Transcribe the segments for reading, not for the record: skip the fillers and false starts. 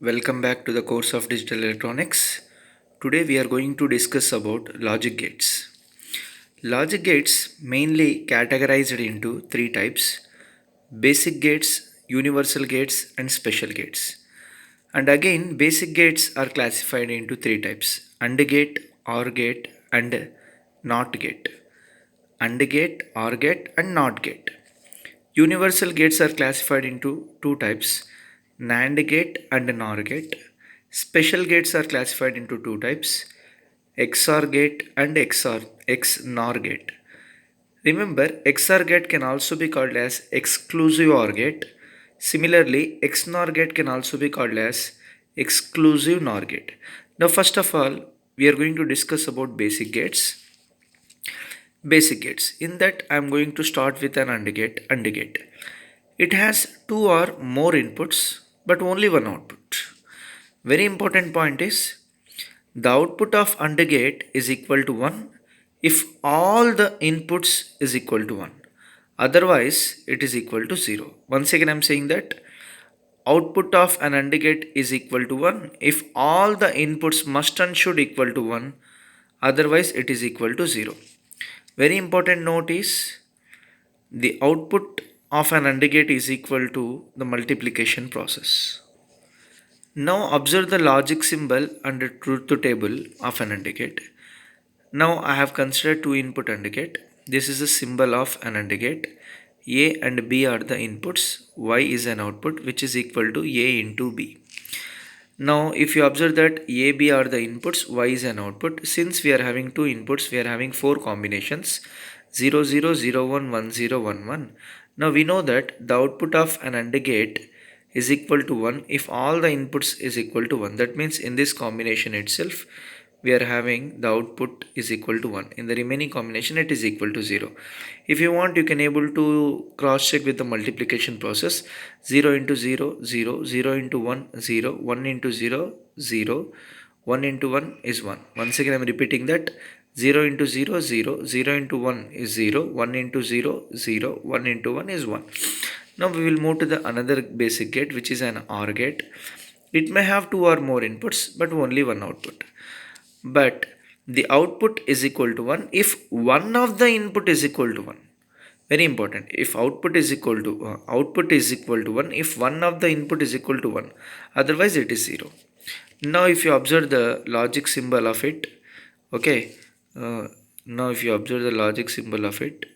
Welcome back to the course of digital electronics. Today we are going to discuss about logic gates. Logic gates mainly categorized into three types: basic gates, universal gates and special gates. And again basic gates are classified into three types: AND gate, OR gate and NOT gate. AND gate, OR gate and NOT gate. Universal gates are classified into two types: NAND gate and NOR gate. Special gates are classified into two types: XOR gate and XNOR gate. Remember, XOR gate can also be called as exclusive OR gate. Similarly, XNOR gate can also be called as exclusive NOR gate. Now, first of all, we are going to discuss about basic gates. Basic gates. In that, I am going to start with an AND gate. AND gate. It has two or more inputs, but only one output. Very important point is the output of AND gate is equal to 1 if all the inputs is equal to 1. Otherwise, it is equal to 0. Once again, I am saying that output of an AND gate is equal to 1 if all the inputs must and should equal to 1. Otherwise, it is equal to 0. Very important note is the output of an AND gate is equal to the multiplication process. Now observe the logic symbol under truth table of an AND gate. Now I have considered two input AND gate. This is a symbol of an AND gate. A and B are the inputs. Y is an output which is equal to A into B. Now if you observe that A, B are the inputs, Y is an output. Since we are having two inputs, we are having four combinations: 0, 0, 0, 1, 1, 0, 1, 1. Now we know that the output of an AND gate is equal to 1 if all the inputs is equal to 1. That means in this combination itself we are having the output is equal to 1. In the remaining combination it is equal to 0. If you want, you can able to cross check with the multiplication process. 0 into 0, 0, 0 into 1, 0, 1 into 0, 0, 1 into 1 is 1. Once again I am repeating that: 0 into 0, 0, 0 into 1 is 0, 1 into 0, 0, 1 into 1 is 1. Now we will move to the another basic gate, which is an OR gate. It may have two or more inputs but only one output. But the output is equal to 1 if one of the input is equal to 1. Very important. If output is equal to 1 if one of the input is equal to 1. Otherwise it is 0. Now if you observe the logic symbol of it, okay, now if you observe the logic symbol of it,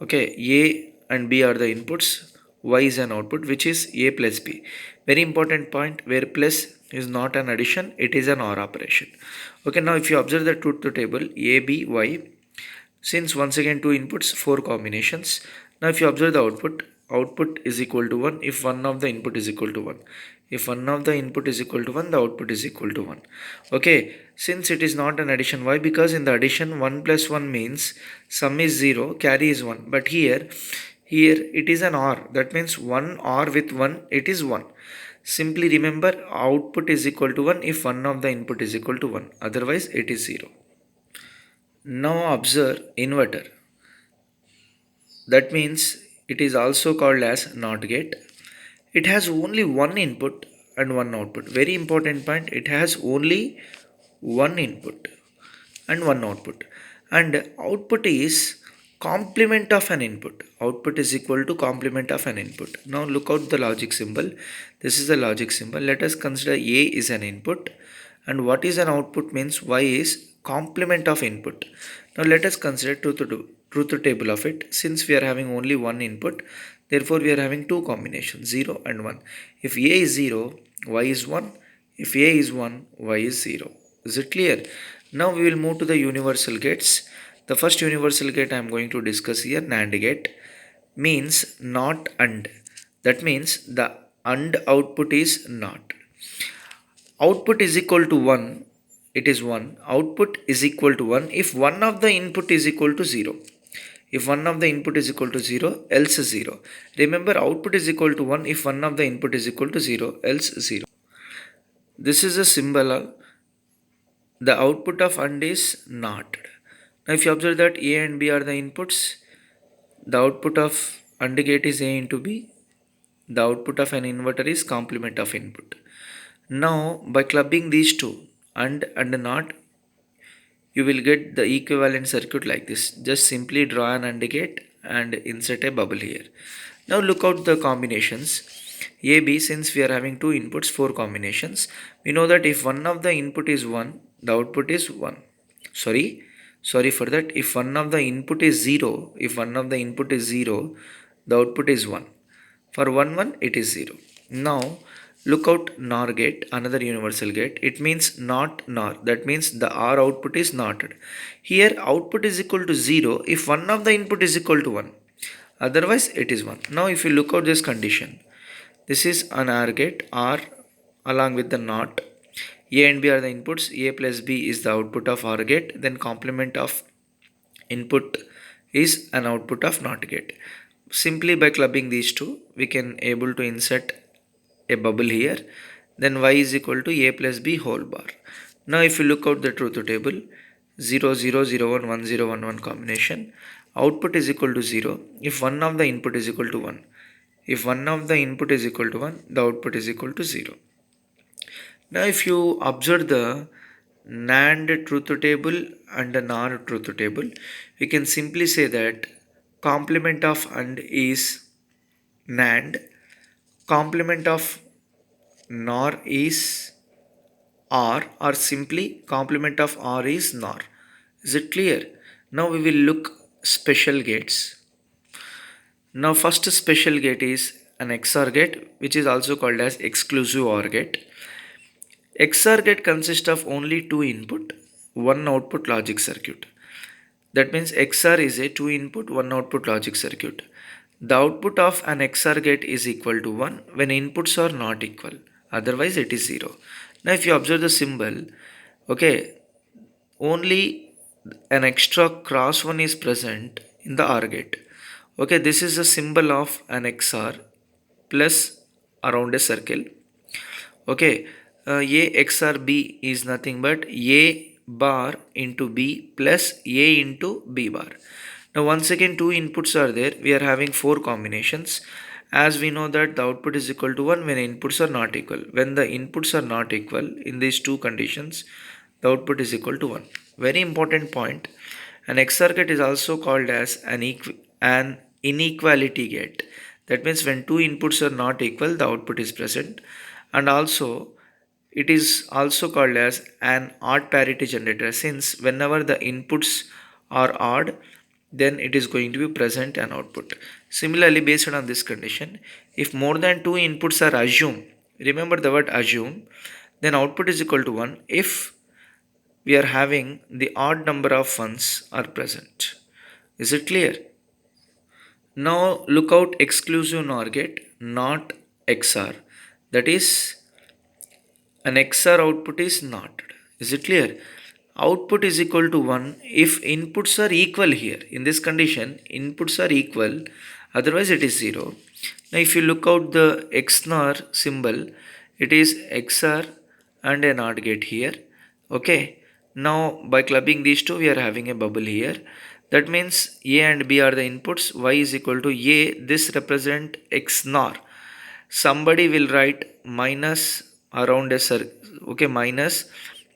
okay, A and B are the inputs, Y is an output which is A plus B. Very important point, where plus is not an addition, it is an OR operation. Okay, now if you observe the truth table, A, B, Y, since once again two inputs, four combinations. Now if you observe the output is equal to 1 if one of the input is equal to 1. If one of the input is equal to 1, the output is equal to 1. Okay, since it is not an addition, why? Because in the addition 1 plus 1 means sum is 0, carry is 1. But here it is an OR. That means 1 OR with 1, it is 1. Simply remember, output is equal to 1 if one of the input is equal to 1. Otherwise it is 0. Now observe inverter. That means it is also called as NOT gate. It has only one input and one output. Very important point, it has only one input and one output. And output is complement of an input. Output is equal to complement of an input. Now look out the logic symbol. This is the logic symbol. Let us consider A is an input, and what is an output means Y is complement of input. Now let us consider truth table of it. Since we are having only one input, therefore we are having two combinations, 0 and 1. If A is 0, Y is 1. If A is 1, Y is 0. Is it clear? Now we will move to the universal gates. The first universal gate I am going to discuss here, NAND gate, means not AND. That means the AND output is not. Output is equal to 1, it is 1. Output is equal to 1 if one of the input is equal to 0. If one of the input is equal to 0, else 0. Remember, output is equal to 1 if one of the input is equal to 0, else 0. This is a symbol of the output of AND is not. Now if you observe that A and B are the inputs, the output of AND gate is A into B. The output of an inverter is complement of input. Now by clubbing these two and not, you will get the equivalent circuit like this. Just simply draw an AND gate and insert a bubble here. Now look out the combinations. A, B, since we are having two inputs, four combinations, we know that if one of the input is 1, the output is 1. Sorry for that. If one of the input is 0, the output is 1. For 1 1 it is 0. Now look out NOR gate, another universal gate. It means not NOR. That means the OR output is NOTed. Here output is equal to 0 if one of the input is equal to 1. Otherwise it is 1. Now if you look out this condition, this is an OR gate, OR along with the NOT. A and B are the inputs, A plus B is the output of OR gate, then complement of input is an output of NOT gate. Simply by clubbing these two, we can able to insert a bubble here. Then y is equal to A plus B whole bar. Now if you look out the truth table, 0 0 0 1 1 0 1 1 combination, output is equal to 0 if one of the input is equal to 1. If one of the input is equal to 1, the output is equal to 0. Now if you observe the NAND truth table and the NOR truth table, we can simply say that complement of AND is NAND, complement of NOR is OR, or simply complement of OR is NOR. Is it clear? Now we will look special gates. Now first special gate is an XOR gate, which is also called as exclusive OR gate. XOR gate consists of only two input, one output logic circuit. That means XOR is a two input, one output logic circuit. The output of an XOR gate is equal to 1 when inputs are not equal. Otherwise it is 0. Now if you observe the symbol, okay, only an extra cross 1 is present in the OR gate. Okay, this is the symbol of an XOR plus around a circle. Okay, A XOR B is nothing but A bar into B plus A into B bar. Now once again two inputs are there, we are having four combinations. As we know that the output is equal to 1 when inputs are not equal. When the inputs are not equal in these two conditions, the output is equal to 1. Very important point. An XOR gate is also called as an inequality gate. That means when two inputs are not equal, the output is present. And also it is also called as an odd parity generator, since whenever the inputs are odd, then it is going to be present an output. Similarly, based on this condition, if more than two inputs are assumed, remember the word assume, then output is equal to 1 if we are having the odd number of ones are present. Is it clear? Now look out exclusive NOR gate, not XOR. That is, an XOR output is not. Is it clear? Output is equal to 1 if inputs are equal here. In this condition, inputs are equal, otherwise it is 0. Now if you look out the XNOR symbol, it is XOR and a NOT gate here. Okay. Now by clubbing these two, we are having a bubble here. That means A and B are the inputs. Y is equal to A. This represent XNOR. Somebody will write minus around a circle, okay, minus,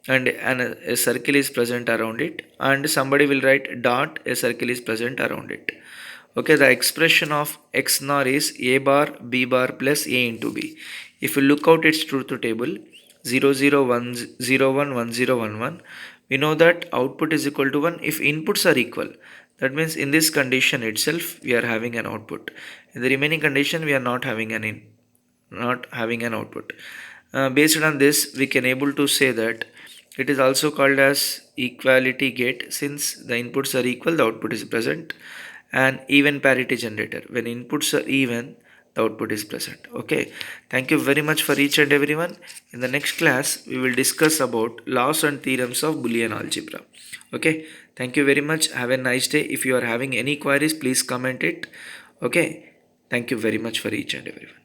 and a circle is present around it, and somebody will write dot, a circle is present around it. Okay, the expression of XNOR is A bar B bar plus A into B. If you look out its truth table, 0 0 1 0 1 1 0 1 1, we know that output is equal to 1 if inputs are equal. That means in this condition itself we are having an output. In the remaining condition we are not having an output. Based on this, we can able to say that it is also called as equality gate, since the inputs are equal, the output is present, and even parity generator. When inputs are even, the output is present. Okay, thank you very much for each and everyone. In the next class, we will discuss about laws and theorems of Boolean algebra. Okay, thank you very much. Have a nice day. If you are having any queries, please comment it. Okay, thank you very much for each and everyone.